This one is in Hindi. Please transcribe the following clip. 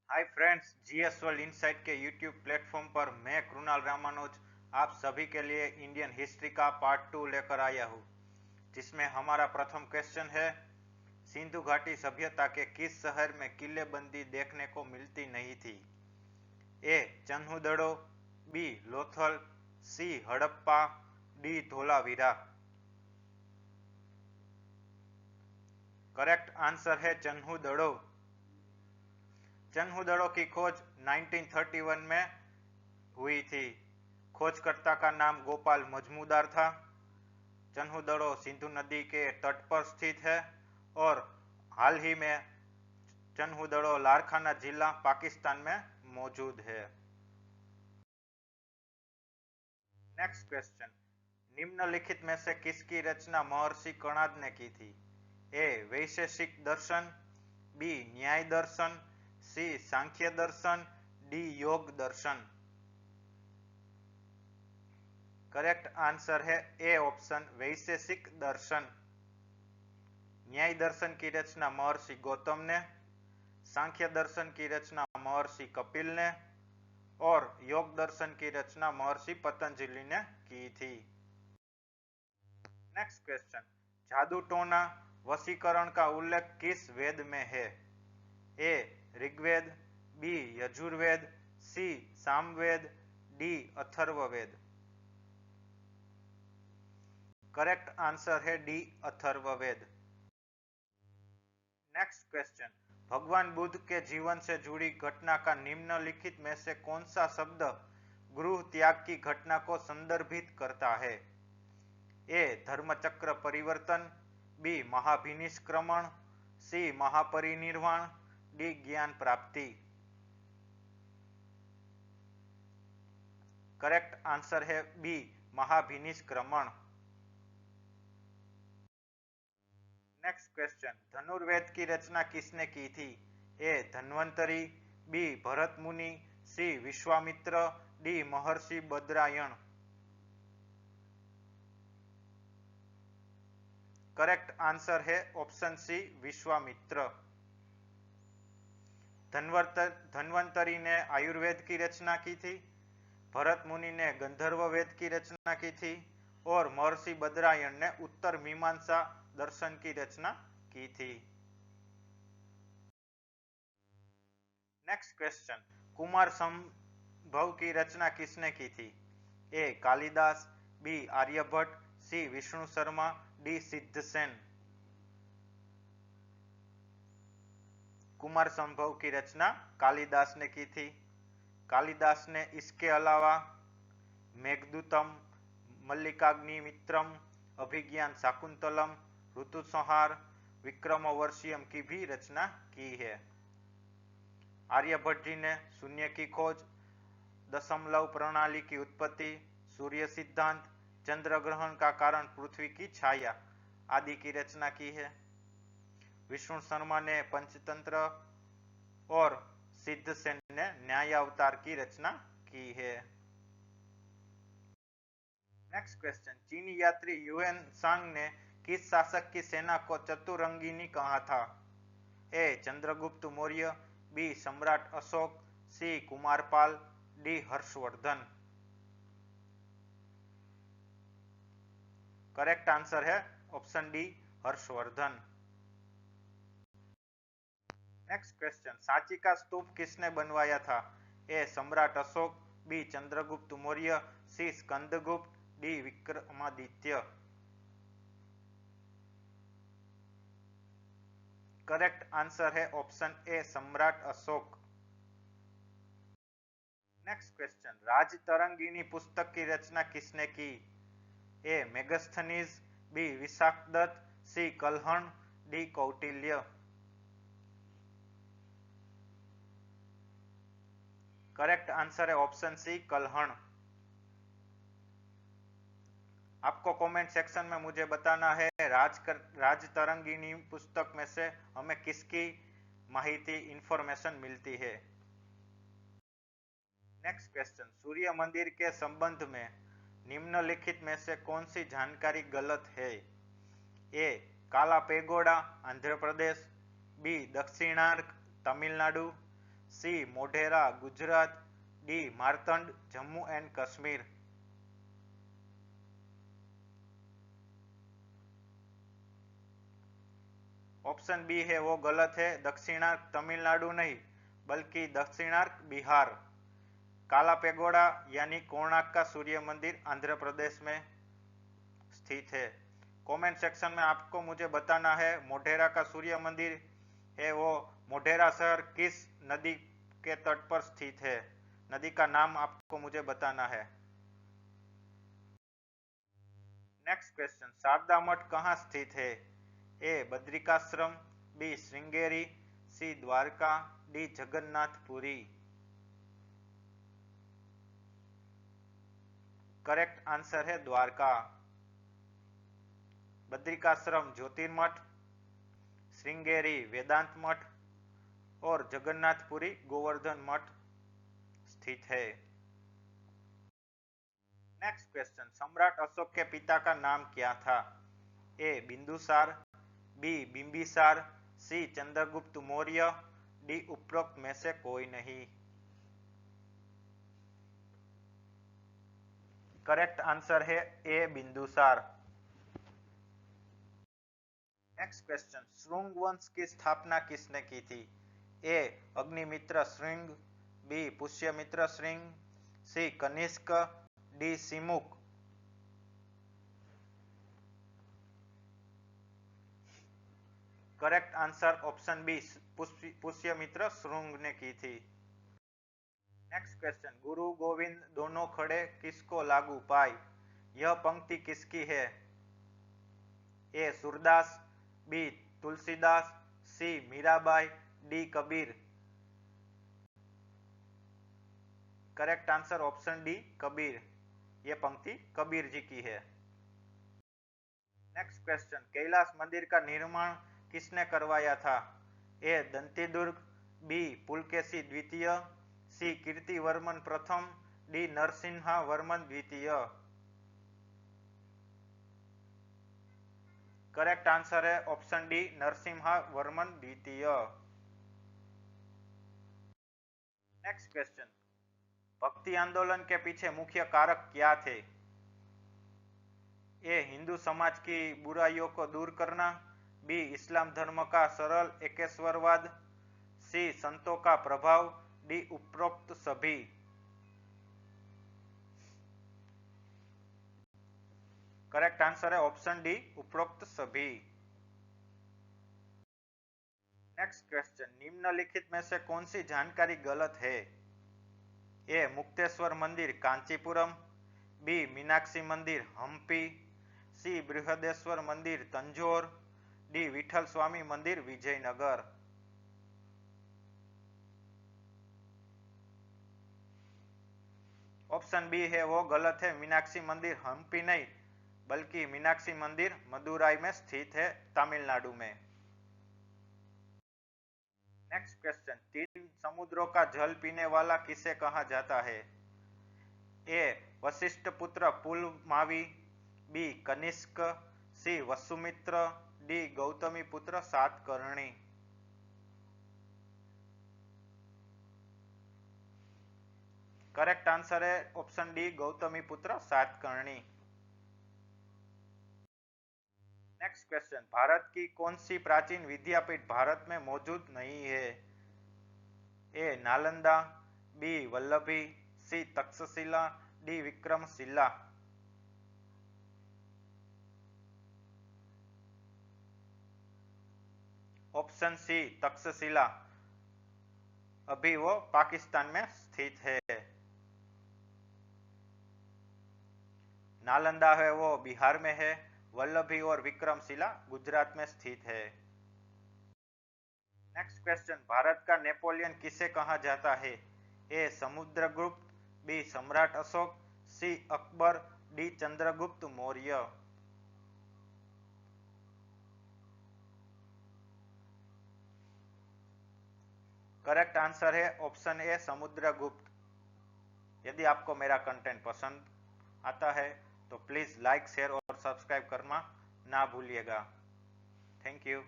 Hi friends, GS world insight के यूट्यूब प्लेटफॉर्म पर मैं कृणाल रामानुज आप सभी के लिए इंडियन हिस्ट्री का पार्ट 2 लेकर आया हूँ, जिसमें हमारा प्रथम क्वेश्चन है। सिंधु घाटी सभ्यता के किस शहर में किलेबंदी देखने को मिलती नहीं थी? A Chanhudaro, B Lothal, C Harappa, D Dholavira. Correct answer है चन्हुदड़ो। चन्हुदड़ो की खोज 1931 में हुई थी। खोजकर्ता का नाम गोपाल मजमूदार था। चन्हुदड़ो सिंधु नदी के तट पर स्थित है और हाल ही में चन्हुदड़ो लारकाना जिला पाकिस्तान में मौजूद है। नेक्स्ट क्वेश्चन, निम्नलिखित में से किसकी रचना महर्षि कणाद ने की थी? ए वैशेषिक दर्शन, बी न्याय दर्शन, सी सांख्य दर्शन, डी योग दर्शन। करेक्ट आंसर है ए ऑप्शन वैशेषिक दर्शन। न्याय दर्शन की रचना महर्षि गौतम ने, सांख्य दर्शन की रचना महर्षि कपिल ने और योग दर्शन की रचना महर्षि पतंजलि ने की थी। नेक्स्ट क्वेश्चन, जादू टोना वशीकरण का उल्लेख किस वेद में है? A Rigveda, B Yajurveda, C Samaveda, D Atharvaveda. Correct answer है डी अथर्ववेद। नेक्स्ट क्वेश्चन, भगवान बुद्ध के जीवन से जुड़ी घटना का निम्नलिखित में से कौन सा शब्द गृह त्याग की घटना को संदर्भित करता है? ए धर्मचक्र परिवर्तन, बी महाभिनिष्क्रमण, सी महापरिनिर्वाण, डी ज्ञान प्राप्ति। करेक्ट आंसर है बी महाभिनिष्क्रमण। नेक्स्ट क्वेश्चन, धनुर्वेद की रचना किसने की थी? ए धन्वंतरी, बी भरत मुनि, सी विश्वामित्र, डी महर्षि बद्रायण। करेक्ट आंसर है ऑप्शन सी विश्वामित्र। धन्वंतरी ने आयुर्वेद की रचना की थी, भरत मुनि ने गंधर्व वेद की रचना की थी और महर्षि बद्रायण ने उत्तर मीमांसा दर्शन की रचना की थी। नेक्स्ट क्वेश्चन, कुमार संभव की रचना किसने की थी? ए कालिदास, बी आर्यभट्ट, सी विष्णु शर्मा, डी सिद्धसेन। कुमार संभव की रचना कालिदास ने की थी। कालिदास ने इसके अलावा मेघदूतम, मल्लिकाग्निमित्रम, अभिज्ञान शाकुंतलम, ऋतुसंहार, विक्रमोर्वशियम की भी रचना की है। आर्यभट्ट जी ने शून्य की खोज, दशमलव प्रणाली की उत्पत्ति, सूर्य सिद्धांत, चंद्र ग्रहण का कारण पृथ्वी की छाया आदि की रचना की है। विष्णु शर्मा ने पंचतंत्र और सिद्धसेन ने न्याय अवतार की रचना की है। नेक्स्ट क्वेश्चन, चीनी यात्री युएन सांग ने किस शासक की सेना को चतुरंगिनी कहा था? ए Chandragupta Maurya, B Samrat Ashoka, C Kumarapala, D Harshavardhana. Correct answer है option D Harshavardhana. Next question, Sanchi का स्तूप किसने बनवाया था? A Samrat Ashoka, B Chandragupta Maurya, C Skandagupta, D Vikramaditya. Correct answer है option A Samrat Ashoka. Next question, Rajatarangini पुस्तक की रचना किसने की? A Megasthenes, B Vishakhadatta, C Kalhana, D Kautilya. Correct answer है ऑप्शन सी कल्हण। आपको कमेंट सेक्शन में मुझे बताना है राजतरंगिणी पुस्तक में से हमें किसकी माहिती इंफॉर्मेशन मिलती है। नेक्स्ट क्वेश्चन, सूर्य मंदिर के संबंध में निम्नलिखित में से कौन सी जानकारी गलत है? A Kala pagoda Andhra Pradesh, B Dakshinarka Tamil Nadu, C Modhera Gujarat, D Martand Jammu and Kashmir. Option B है वो गलत है, दक्षिणार्क तमिलनाडु नहीं बल्कि दक्षिणार्क बिहार। काला पेगोड़ा यानी कोणार्क का सूर्य मंदिर आंध्र प्रदेश में स्थित है। कमेंट सेक्शन में आपको मुझे बताना है मोढेरा का सूर्य मंदिर है वो मोढेरा शहर किस नदी के तट पर स्थित है। नदी का नाम आपको मुझे बताना है। नेक्स्ट क्वेश्चन, शारदा मठ कहाँ स्थित है? A Badrikashram, B Sringeri, C Dwarka, D Jagannathpuri. Correct answer है द्वारका। बद्रिकाश्रम ज्योतिर्मठ, श्रृंगेरी वेदांत मठ और जगन्नाथपुरी गोवर्धन मठ स्थित है। नेक्स्ट क्वेश्चन, सम्राट अशोक के पिता का नाम क्या था? A Bindusara, B Bimbisara, C Chandragupta Maurya, D उपरोक्त में से कोई नहीं। करेक्ट आंसर है A Bindusara. Next question, Shunga वंश की स्थापना किसने की थी? A Agnimitra Shunga, B Pushyamitra Shunga, C Kanishka, D Simuka. Correct answer option B Pushyamitra Shunga ने की थी। नेक्स्ट क्वेश्चन, गुरु गोविंद दोनों खड़े किसको लागू पाई? यह पंक्ति किसकी है? A Surdas, B Tulsidas, C Mirabai, D Kabir. Correct answer option D Kabir. यह पंक्ति कबीर जी की है। नेक्स्ट क्वेश्चन, कैलाश मंदिर का निर्माण किसने करवाया था? ए दंतीदुर्ग, बी पुलकेशी द्वितीय, सी कीर्तिवर्मन प्रथम, डी नरसिंहा वर्मन द्वितीय। करेक्ट आंसर है ऑप्शन डी नरसिम्हा वर्मन द्वितीय। नेक्स्ट क्वेश्चन, भक्ति आंदोलन के पीछे मुख्य कारक क्या थे? ए हिंदू समाज की बुराइयों को दूर करना, बी इस्लाम धर्म का सरल एकेश्वरवाद, सी संतों का प्रभाव, डी उपरोक्त सभी। करेक्ट आंसर है ऑप्शन डी उपरोक्त सभी। नेक्स्ट क्वेश्चन, निम्नलिखित में से कौन सी जानकारी गलत है? ए मुक्तेश्वर मंदिर कांचीपुरम, बी मीनाक्षी मंदिर हम्पी, सी बृहदेश्वर मंदिर तंजौर, डी विठल स्वामी मंदिर विजयनगर। ऑप्शन बी है वो गलत है, मीनाक्षी मंदिर हम्पी नहीं बल्कि मीनाक्षी मंदिर मदुराई में स्थित है तमिलनाडु में। नेक्स्ट क्वेश्चन, 3 समुद्रों का जल पीने वाला किसे कहा जाता है? ए वशिष्ठ पुत्र पुलमावी, बी कनिष्क, सी वसुमित्र, डी गौतमी पुत्र सातकर्णी। करेक्ट आंसर है ऑप्शन डी गौतमी पुत्र सातकर्णी। नेक्स्ट क्वेश्चन, भारत की कौन सी प्राचीन विद्यापीठ भारत में मौजूद नहीं है? A Nalanda, B Vallabhi, C Takshashila, D Vikramashila. Option C Takshashila, अभी वो पाकिस्तान में स्थित है। नालंदा है वो बिहार में है, वल्लभी और विक्रमशिला गुजरात में स्थित है। नेक्स्ट क्वेश्चन, भारत का नेपोलियन किसे कहा जाता है? ए Samudragupta, B Samrat Ashoka, C Akbar, D Chandragupta Maurya. Correct answer है ऑप्शन ए समुद्रगुप्त। यदि आपको मेरा कंटेंट पसंद आता है तो प्लीज लाइक शेयर और सब्सक्राइब करना ना भूलिएगा। Thank you.